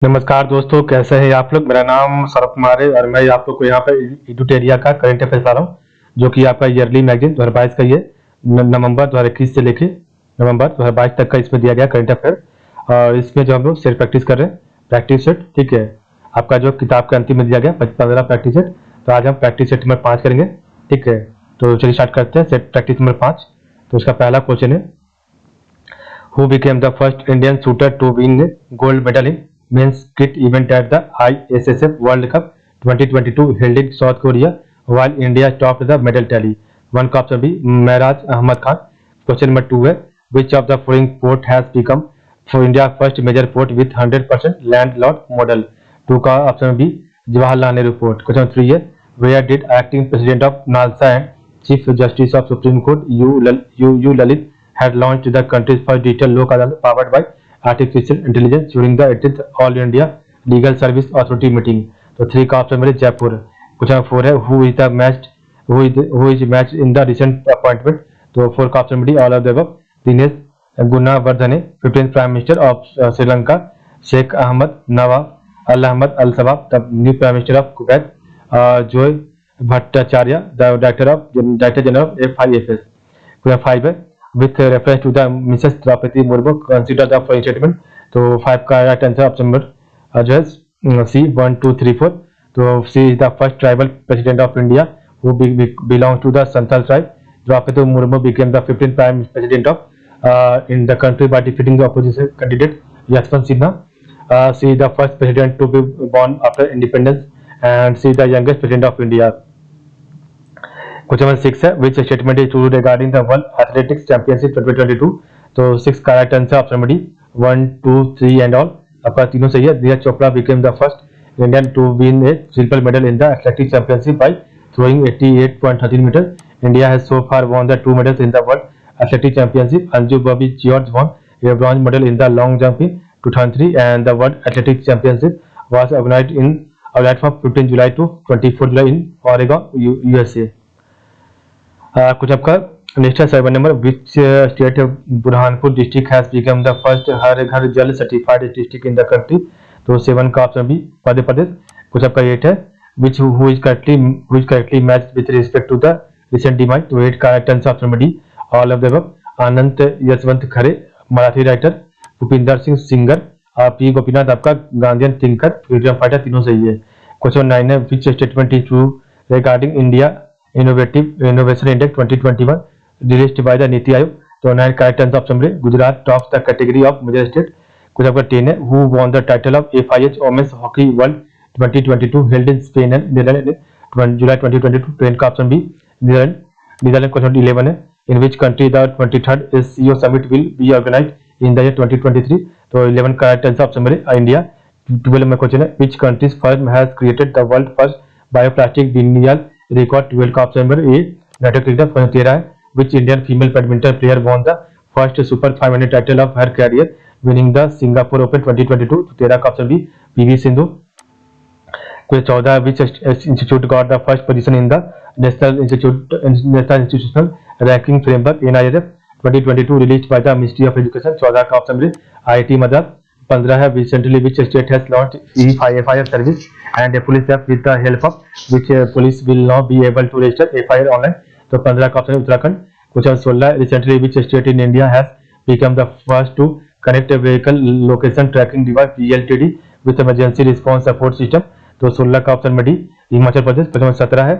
नमस्कार दोस्तों, कैसे हैं आप लोग। मेरा नाम सौरभ कुमार है और मैं आप लोग को यहाँ पे एडुटेरिया का करंट अफेयर्स बता रहा हूँ, जो कि आपका ईयरली मैगजीन 2022 का ये नवंबर 2021 से लेके नवंबर 2022 तक का इसमें दिया गया करंट अफेयर। और इसमें जो हम लोग सेल्फ प्रैक्टिस कर रहे हैं, प्रैक्टिस सेट, ठीक है। आपका जो किताब के अंतिम में दिया गया 15 प्रैक्टिस सेट, तो आज हम प्रैक्टिस सेट नंबर 5 करेंगे, ठीक है। तो चलिए स्टार्ट करते हैं सेट प्रैक्टिस नंबर 5। तो उसका पहला क्वेश्चन है, who became the first Indian shooter to win gold medal in men's cricket event at the ISSF World Cup 2022 held in South Korea, while India topped the medal tally? One का option B महराज Ahmad Khan. Question number 2 है, which of the following port has become for India first major port with 100% landlord model? 2 का option B Jawaharlal Nehru port. Question number 3 है, where did acting president of NALSA and Chief Justice of Supreme Court U Lalit had launched the country's first digital lock adalat powered by artificial intelligence during the 18th All India Legal Service Authority meeting? तो 3 का option मेरे Jaipur. Question number 4 है, who is matched in the recent appointment? तो 4 का option मेरी all of the above. Dinesh Gunawardena 15th prime minister of Sri Lanka, Sheikh Ahmad Nawaf Al Ahmad Al Sabah the new prime minister of Kuwait, Joy Bhattacharya the director general of FIFS। Question 5 है, with reference to the Mrs. Draupadi Murmu consider the following statement? तो 5 का right answer option number जो है सी 1 2 3 4। तो C is the first tribal president of India who belongs to the Santhal tribe. Draupadi Murmu became the 15th prime president of in the country by defeating the opposition candidate Yashwant Sinha. She is the first president to be born after independence and she is the youngest president of India. Question number 6 है, which statement is true regarding the world athletics championship 2022? तो 6 का right answer option number D 1 2 3 and all, आपका तीनों सही है। Neeraj Chopra became the first Indian to win a silver medal in the athletics championship by throwing 88.13 meter. India has so far won the 2 medals in the world athletic championship. Anju Bobby George won a bronze medal in the long jump in 2003, and the world athletic championship was organized from 15 July to 24 July in Oregon, USA. कुछ आपका next है 7 number, which state Burhanpur district has become the first Har Ghar Jal certified district in the country? तो 7 का option B Madhya Pradesh. कुछ आपका 8 है, which who is correctly matched with respect to the recent demise? तो 8 का right answer option number D all of the above. Anant Yashwant Khare Marathi writer, Bhupinder Singh singer, P Gopinath आपका Gandhian thinker, freedom fighter, तीनों सही है। क्वेश्चन 9 है, which statement is true regarding India innovation index 2021 released by the NITI Aayog? तो 9 का right answer option number Gujarat tops the category of major state. कुछ आपका 10 है, who won the title of FIH women's hockey world 2022 held in Spain and Netherland July 2022? 10 का option B Netherland. Question 11 है, in which country the 23rd SCO summit will B organised in the year 2023? तो 11 का right answer option number India. 12 में question है, which country's firm has created the world first bioplastic vinyl record? 12 का option number A United Kingdom. 13 है, which Indian female badminton player won the first super 500 title of her career winning the Singapore open 2022? 13 का option B PV Sindhu. कुछ 14, which institute got the first position in the national institutional ranking framework NIRF 2022 released by the ministry of education? 14 का option number IIT Madras. 15 है, recently which state has launched FIR service and a police app with the help of which police will now be able to register FIR online? तो 15 का option Uttarakhand. Question 16, recently which state in India has become the first to connect a vehicle location tracking device VLTD with emergency response support system? तो 16 का option में D Himachal Pradesh. Question 17 है,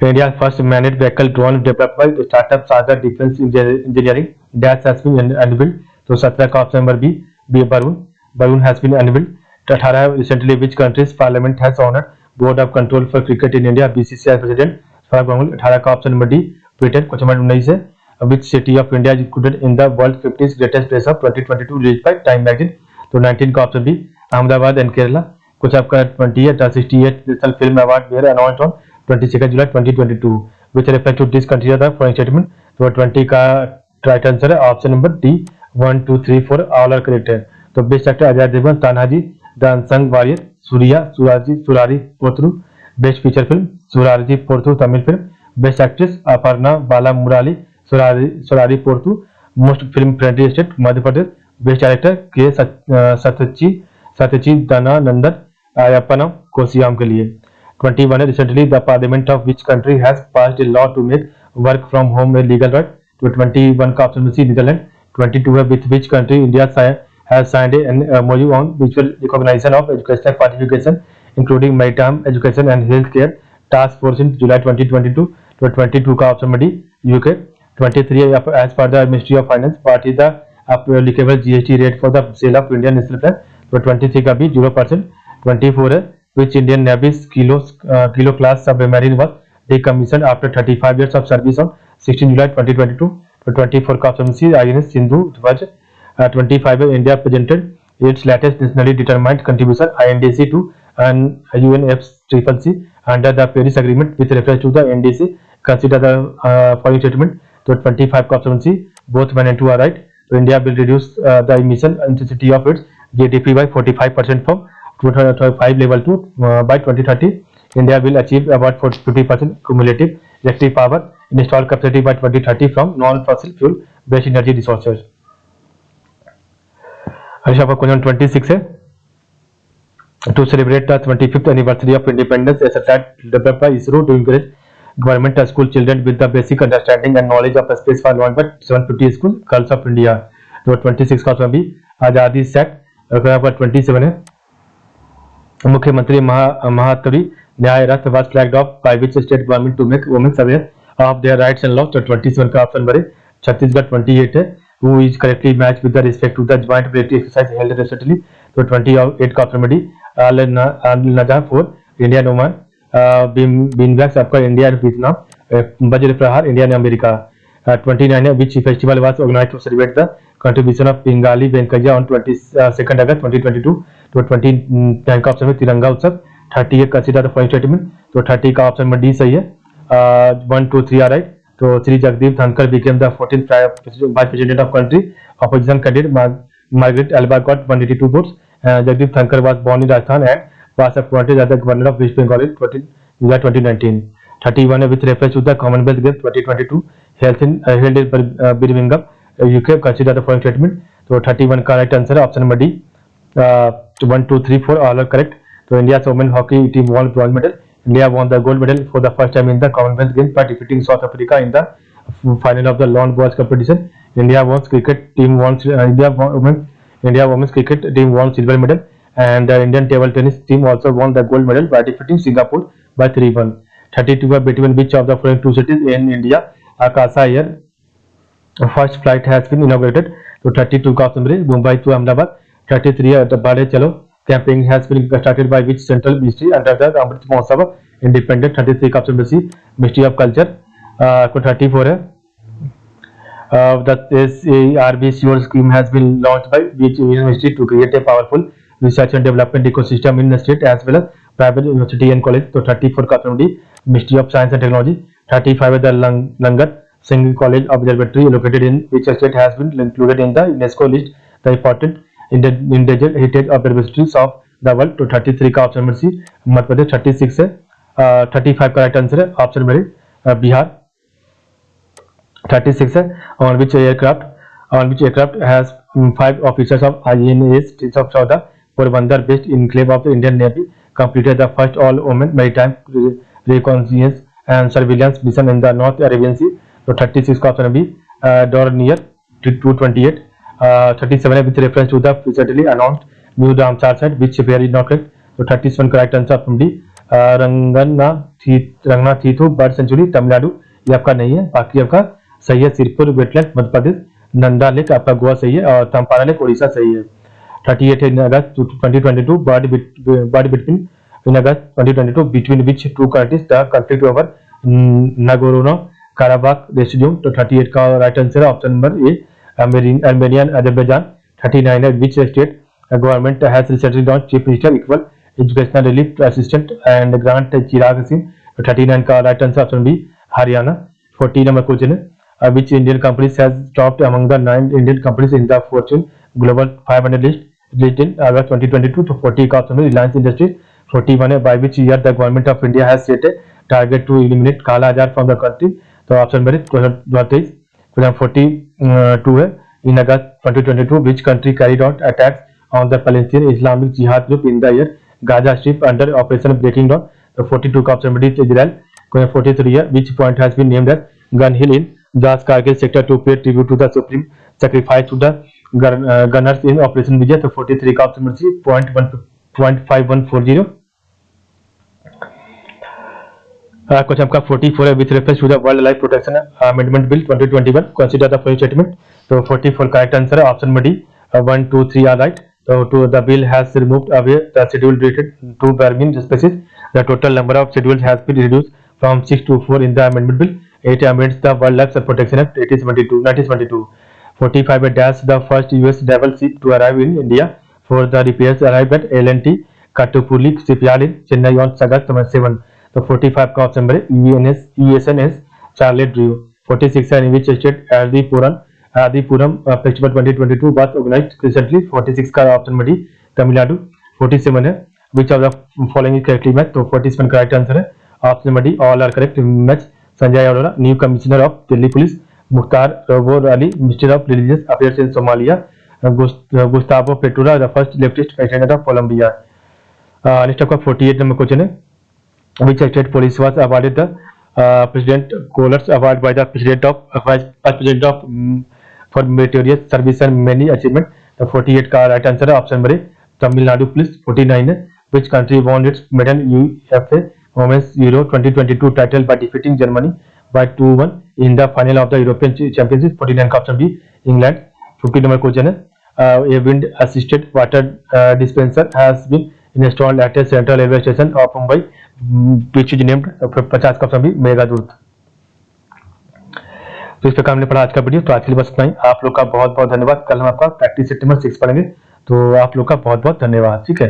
India's first manned vehicle drone developed by startup Sagar Defense Engineering Dash has been unveiled? तो 17 का option number B balloon has been unveiled. 18, recently which country's parliament has honored board of control for cricket in India BCCI president Parag Ganguly? 18 का option number D Britain. Question number 19 है, which city of India is included in the world 50 greatest place of 2022 released by Time magazine? तो 19 का option B Ahmedabad and Kerala. कुछ आपका 20 है, the 68th national film award were announced on 22 July 2022 which refers to this country the following statement? तो 20 का right answer है option number D 1 2 3 4 all are correct है। तो best actor Ajay Devgan Tanhaji the unsung warrior, Suriya Soorarai Pottru. Best feature film Soorarai Pottru Tamil film. Best actress Aparna Bala Murali Soorarai Pottru. Most film friendly state Madhya Pradesh. Best director K Sachidanandan Ayyappanum Koshiyum के लिए। 21 है recently the parliament of which country has passed a law to make work from home a legal right. तो 21 का option में C Netherlands. 22 है with which country India has signed an MOU on mutual recognition of educational qualification including maritime education and healthcare task force in July 2022। तो 22 का option में D UK. 23 as per the Ministry of Finance what is the applicable GST rate for the sale of Indian national flag। तो 23 का भी 0%। 24 है which Indian Navy's kilo class submarine was decommissioned after 35 years of service on 16 July 2022। तो 24 का option सी INS Sindhu ध्वज। 25 India presented its latest nationally determined contribution INDC to an UNFCCC under the Paris Agreement with reference to the NDC consider the following statement। तो 25 का option C both 1 and 2 are right। तो India will reduce the emission intensity of its GDP by 45% from 2005 level to by 2030। India will achieve about 50% cumulative electric power installed capacity by 2030 from non-fossil fuel based energy resources। अच्छा आपका question 26 है to celebrate the 25th anniversary of independence a satellite developed by ISRO to encourage government school children with the basic understanding and knowledge of space for launch by 750 school girls of India. तो 26 का option B आजादी sect. अगर 27 है मुख्यमंत्री Mahtari Nyay Rath was flagged off by which state government to make women aware of their rights and laws. तो 27 का option B Chhattisgarh. 28 है who is correctly matched with the respect to the joint military exercise held recently। तो 28 का option D all नजा 4 India and Oman. बीनवैक्स आपका India and Vietnam. वज्र प्रहार India and America. 29 है which festival was organised to celebrate the contribution of Pingali Venkayya on 22 August 2022। तो 29 का option में तिरंगा उत्सव। 30 कंसीडर द फॉलोइंग स्टेटमेंट। तो 30 का ऑप्शन में डी सही है। 1 2 3 आर राइट। तो Shri Jagdeep Dhankhar became the 14th vice president of country। Opposition candidate Margaret Alba got 182 votes। Jagdeep Dhankar was born in Rajasthan and was appointed as the governor of West Bengal in July 2019। 31 with reference to the Commonwealth Games 2022 held in Birmingham, UK consider the following statement। तो 31 का right answer है option number D. 1 2 3 4 all are correct. तो India women hockey team won bronze medal. India won the gold medal for the first time in the Commonwealth Games by defeating South Africa in the final of the lawn bowls competition। India women's cricket team won silver medal and the Indian table tennis team also won the gold medal by defeating Singapore by 3-1। 32 between which of the following two cities in India Akasa Air first flight has been inaugurated। तो 32 का option है Mumbai to Ahmedabad. 33 है बढ़े चलो camping has been started by which central ministry under the Amrit Mahotsav independent। 33 का option C ministry of culture. 34 है the SARB scheme has been launched by which university to create a powerful research and development ecosystem in the state as well as private university and college। तो 34 का option D ministry of science and technology. 35 है the Langat Singh College Observatory located in which state has been included in the UNESCO list the important endangered heritage observatories of the world। तो 33 का option number C Madhya Pradesh. 36 है 35 का right answer है option number Bihar. 36 है on which aircraft has 5 officers of INS Chowda Porbandar based enclave of the Indian Navy completed the first all-women maritime reconnaissance and surveillance mission in the North Arabian Sea। तो 36 का option B Dornier 228। 37 with reference to the recently announced new Ramsar site which where is not correct। तो 37 का right answer option D Ranganathittu bird sanctuary Tamil Nadu ये आपका नहीं है। बाकी आपका सही है सिरपुर वेटलैंड मध्य प्रदेश। नंदा लेक आपका गोवा सही है और तंपारा लेक उड़ीसा सही है। 38 in August 2022 bird between in August 2022 between which two countries the conflict over Nagorno-Karabakh resumed। तो 38 का राइट आंसर है ऑप्शन नंबर ए Armenian Azerbaijan। 39 है which state government has recently launched chief minister equal educational relief assistant and grant चिराग सिंह। तो 39 का right answer option B Haryana. 40 number question है which Indian companies has topped among the 9 Indian companies in the Fortune Global 500 list in August 2022। तो 40 का option है Reliance industries. 41 है by which year the government of India has set a target to eliminate काला आजार from the country। तो option number 2023। 42 है in August 2022. Which country carried out attacks on the Palestinian Islamic Jihad group in the year Gaza Strip under Operation Breaking Dawn? The 42 का option B Israel. Question 43 है. Which point has been named as Gun Hill in Jas Kargil sector to pay tribute to the supreme sacrifice to the gunners in Operation Vijay? तो 43 का option C .5140. Question आपका 44 है. With reference to the wild life protection amendment bill 2021 consider the following statement. तो 44 correct answer है option में D. 1, 2, 3 are right. So to the bill has removed away the schedule related to vermin species. The total number of schedules has been reduced from 6 to 4 in the amendment bill. It amends the Wildlife Protection Act 1972. 45 dash the first US naval ship to arrive in India for the repairs arrived at L&T Kattupalli shipyard in Chennai on August 7. तो 45 का option number USNS Charlotte Drew. 46 है. In which state Adipuram festival 2022 was organized recently? 46 का option number D Tamil Nadu. 47 है. Which of the following is correctly matched? तो 47 correct answer है option number D all are correct match. Sanjay Arora new commissioner of Delhi police. Mukhtar Robow Ali minister of religious affairs in Somalia. Gustavo Petro the first leftist president of Colombia. Next आपका 48 number question है. Which state police was awarded the President Colors Award by the President of for meritorious service and many achievement? The 48 का right answer है option number ए Tamil Nadu police. 49 है. Which country won its medal UEFA Women's Euro 2022 title by defeating Germany by 2-1 in the final of the European Championship? 49 का option B England. 50 number question है. A wind assisted water dispenser has been installed at a central railway station of Mumbai which is named. 50 का option भी मेगादूत. तो इस प्रकार हमने पढ़ा आज का वीडियो. तो आज के लिए बस इतना ही. आप लोग का बहुत बहुत धन्यवाद. कल हम आपका प्रैक्टिस सेट नंबर 6 पढ़ेंगे. तो आप लोग का बहुत बहुत धन्यवाद. ठीक है.